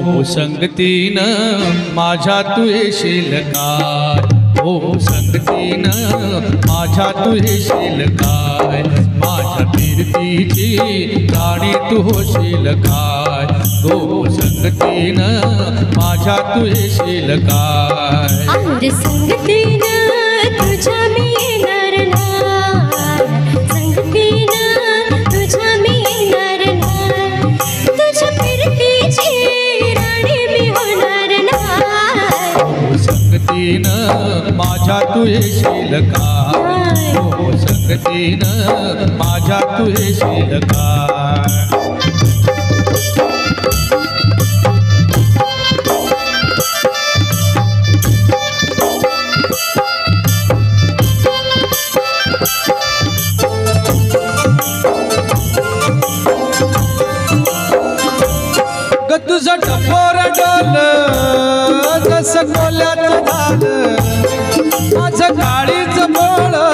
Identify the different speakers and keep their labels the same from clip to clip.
Speaker 1: हो संगतीनं माझ्या तू येशील काय, हो संगतीनं माझ्या तू येशील काय, माझ्या कीर्तीची राणी तू होशील काय, हो संगतीनं माझ्या तू येशील काय.
Speaker 2: आर संगतीनं तुझ्या मी येणार नाही, संगतीनं तुझ्या मी येणार नाही, तुझ्या कीर्तीची राणी मी होणार नाही.
Speaker 1: संगतीनं माझ्या तू येशील काय, हो संगतीनं माझ्या तू येशील काय. तुझं टपोर डोलं जसं कोल्याचं झालं, माझं काळीचं बोळं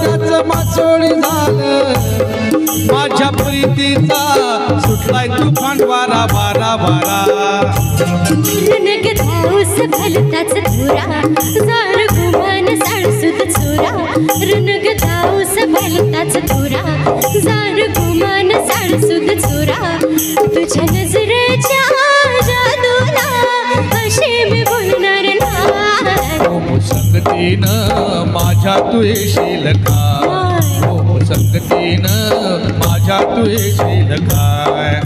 Speaker 1: त्याचं मासोळी झालं, माझ्या प्रीतीचा सुटलाय तुफान वारा वारा वारा.
Speaker 2: रणग धाऊस भलताच थोरा, जार गुमान साळसूत चोरा, रणग धाऊस भलताच थोरा, जार गुमान साळसूत चोरा, तुझ्या नजरेच्या जादूला अशी मी बोलणार नाही.
Speaker 1: हो संगतीनं माझ्या तू येशील काय, हो संगतीनं माझ्या तू येशील काय.